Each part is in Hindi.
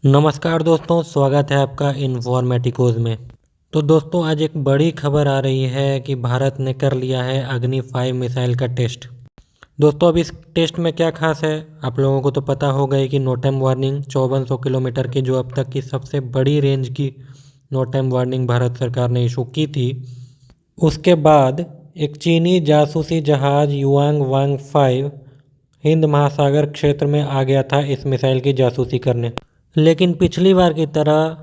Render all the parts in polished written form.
नमस्कार दोस्तों, स्वागत है आपका इन्फॉर्मेटिकोज में। तो दोस्तों, आज एक बड़ी खबर आ रही है कि भारत ने कर लिया है अग्नि 5 मिसाइल का टेस्ट। दोस्तों, अब इस टेस्ट में क्या खास है, आप लोगों को तो पता होगा ही कि नो टाइम वार्निंग 5400 किलोमीटर की, जो अब तक की सबसे बड़ी रेंज की नो टाइम वार्निंग भारत सरकार ने इशू की थी। उसके बाद एक चीनी जासूसी जहाज युआंग वांग 5 हिंद महासागर क्षेत्र में आ गया था इस मिसाइल की जासूसी करने। लेकिन पिछली बार की तरह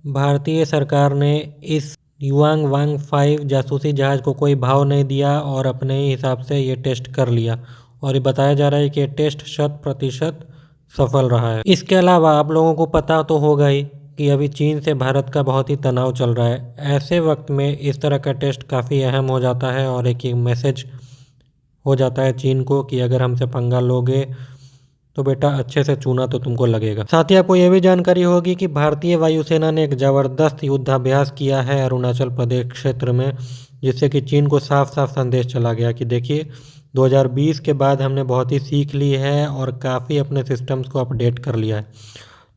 भारतीय सरकार ने इस युआंग वांग 5 जासूसी जहाज़ को कोई भाव नहीं दिया और अपने ही हिसाब से ये टेस्ट कर लिया, और ये बताया जा रहा है कि ये टेस्ट 100% सफल रहा है। इसके अलावा आप लोगों को पता तो होगा ही कि अभी चीन से भारत का बहुत ही तनाव चल रहा है। ऐसे वक्त में इस तरह का टेस्ट काफ़ी अहम हो जाता है और एक मैसेज हो जाता है चीन को कि अगर हमसे पंगा लोगे तो बेटा अच्छे से चूना तो तुमको लगेगा। साथ ही आपको यह भी जानकारी होगी कि भारतीय वायुसेना ने एक ज़बरदस्त युद्धाभ्यास किया है अरुणाचल प्रदेश क्षेत्र में, जिससे कि चीन को साफ साफ संदेश चला गया कि देखिए 2020 के बाद हमने बहुत ही सीख ली है और काफ़ी अपने सिस्टम्स को अपडेट कर लिया है।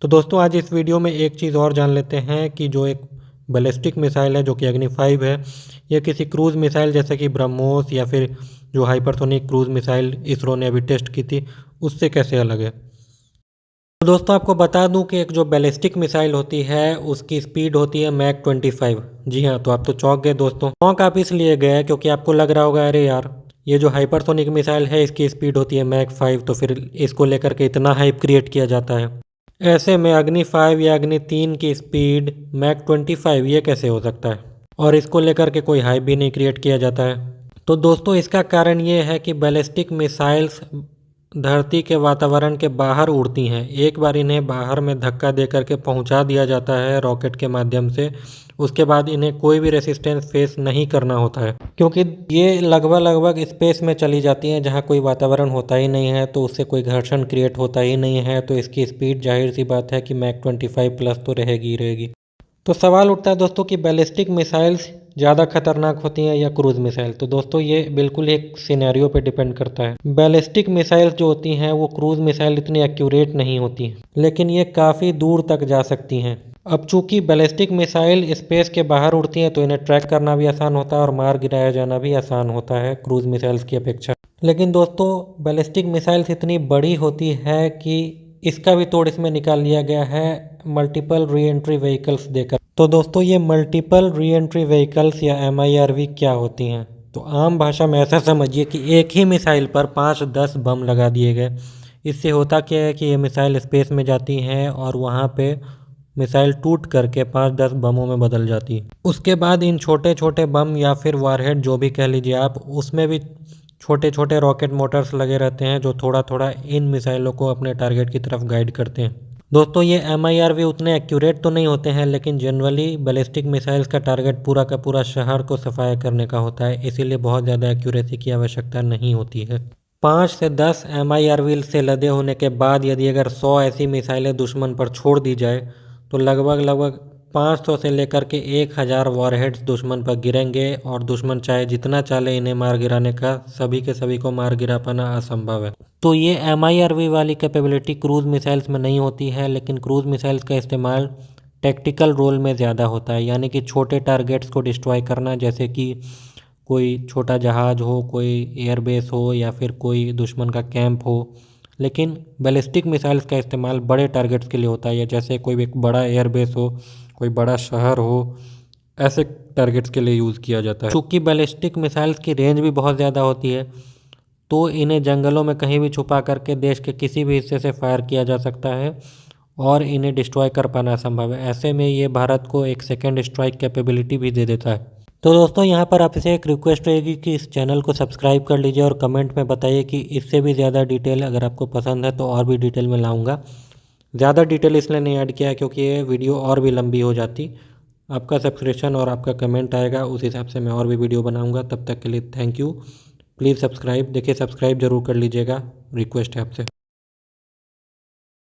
तो दोस्तों, आज इस वीडियो में एक चीज़ और जान लेते हैं कि जो एक बैलिस्टिक मिसाइल है जो कि अग्नि 5 है, यह किसी क्रूज़ मिसाइल जैसे कि ब्रह्मोस या फिर जो हाइपरसोनिक क्रूज़ मिसाइल इसरो ने अभी टेस्ट की थी उससे कैसे अलग है। तो दोस्तों, आपको बता दूं कि एक जो बैलिस्टिक मिसाइल होती है उसकी स्पीड होती है मैक 25। जी हाँ, तो आप तो चौंक गए दोस्तों। चौंक आप इसलिए गए क्योंकि आपको लग रहा होगा अरे यार, ये जो हाइपरसोनिक मिसाइल है इसकी स्पीड होती है मैक 5, तो फिर इसको लेकर के इतना हाइप क्रिएट किया जाता है। ऐसे में अग्नि 5 या अग्नि 3 की स्पीड मैक 25 ये कैसे हो सकता है, और इसको लेकर के कोई हाइप भी नहीं क्रिएट किया जाता है। तो दोस्तों, इसका कारण ये है कि बैलिस्टिक मिसाइल्स धरती के वातावरण के बाहर उड़ती हैं। एक बार इन्हें बाहर में धक्का दे करके पहुंचा दिया जाता है रॉकेट के माध्यम से, उसके बाद इन्हें कोई भी रेसिस्टेंस फेस नहीं करना होता है, क्योंकि ये लगभग स्पेस में चली जाती हैं जहां कोई वातावरण होता ही नहीं है, तो उससे कोई घर्षण क्रिएट होता ही नहीं है। तो इसकी स्पीड जाहिर सी बात है कि मैक 25+ तो रहेगी ही रहेगी। तो सवाल उठता है दोस्तों कि बैलिस्टिक मिसाइल्स ज़्यादा खतरनाक होती हैं या क्रूज़ मिसाइल। तो दोस्तों, ये बिल्कुल एक सिनेरियो पे डिपेंड करता है। बैलिस्टिक मिसाइल्स जो होती हैं वो क्रूज़ मिसाइल इतनी एक्यूरेट नहीं होती, लेकिन ये काफ़ी दूर तक जा सकती हैं। अब चूंकि बैलिस्टिक मिसाइल स्पेस के बाहर उड़ती हैं तो इन्हें ट्रैक करना भी आसान होता है और मार गिराया जाना भी आसान होता है क्रूज़ मिसाइल्स की अपेक्षा। लेकिन दोस्तों, बैलिस्टिक मिसाइल्स इतनी बड़ी होती है कि इसका भी तोड़ इसमें निकाल लिया गया है मल्टीपल री एंट्री व्हीकल्स देकर। तो दोस्तों, ये मल्टीपल री एंट्री व्हीकल्स या MIRV क्या होती हैं? तो आम भाषा में ऐसा समझिए कि एक ही मिसाइल पर 5-10 बम लगा दिए गए। इससे होता क्या है कि ये मिसाइल स्पेस में जाती हैं और वहाँ पे मिसाइल टूट करके 5-10 बमों में बदल जाती है। उसके बाद इन छोटे छोटे बम या फिर वारहेड जो भी कह लीजिए आप, उसमें भी छोटे छोटे रॉकेट मोटर्स लगे रहते हैं जो थोड़ा थोड़ा इन मिसाइलों को अपने टारगेट की तरफ गाइड करते हैं। दोस्तों, ये MIRV उतने एक्यूरेट तो नहीं होते हैं, लेकिन जनरली बैलिस्टिक मिसाइल्स का टारगेट पूरा का पूरा शहर को सफाया करने का होता है, इसीलिए बहुत ज़्यादा एक्यूरेसी की आवश्यकता नहीं होती है। 5 से 10 MIRV से लदे होने के बाद यदि अगर 100 ऐसी मिसाइलें दुश्मन पर छोड़ दी जाए तो लगभग 500 से लेकर के 1000 वॉरहेड्स दुश्मन पर गिरेंगे, और दुश्मन चाहे जितना चाहे इन्हें मार गिराने का, सभी के सभी को मार गिरा पाना असंभव है। तो ये MIRV वाली कैपेबिलिटी क्रूज़ मिसाइल्स में नहीं होती है, लेकिन क्रूज़ मिसाइल्स का इस्तेमाल टैक्टिकल रोल में ज़्यादा होता है, यानी कि छोटे टारगेट्स को डिस्ट्रॉय करना, जैसे कि कोई छोटा जहाज़ हो, कोई एयरबेस हो या फिर कोई दुश्मन का कैंप हो। लेकिन बैलिस्टिक मिसाइल्स का इस्तेमाल बड़े टारगेट्स के लिए होता है, या जैसे कोई एक बड़ा एयरबेस हो, कोई बड़ा शहर हो, ऐसे टारगेट्स के लिए यूज़ किया जाता है। चूँकि बैलिस्टिक मिसाइल्स की रेंज भी बहुत ज़्यादा होती है, तो इन्हें जंगलों में कहीं भी छुपा करके देश के किसी भी हिस्से से फायर किया जा सकता है और इन्हें डिस्ट्रॉय कर पाना असंभव है। ऐसे में ये भारत को एक सेकेंड स्ट्राइक कैपेबिलिटी भी दे देता है। तो दोस्तों, यहाँ पर आपसे एक रिक्वेस्ट रहेगी कि इस चैनल को सब्सक्राइब कर लीजिए और कमेंट में बताइए कि इससे भी ज़्यादा डिटेल अगर आपको पसंद है तो और भी डिटेल में लाऊंगा। ज़्यादा डिटेल इसलिए नहीं ऐड किया है क्योंकि ये वीडियो और भी लंबी हो जाती। आपका सब्सक्रिप्शन और आपका कमेंट आएगा, उस हिसाब से मैं और भी वीडियो बनाऊँगा। तब तक के लिए थैंक यू। प्लीज़ सब्सक्राइब, देखिए सब्सक्राइब ज़रूर कर लीजिएगा, रिक्वेस्ट है आपसे।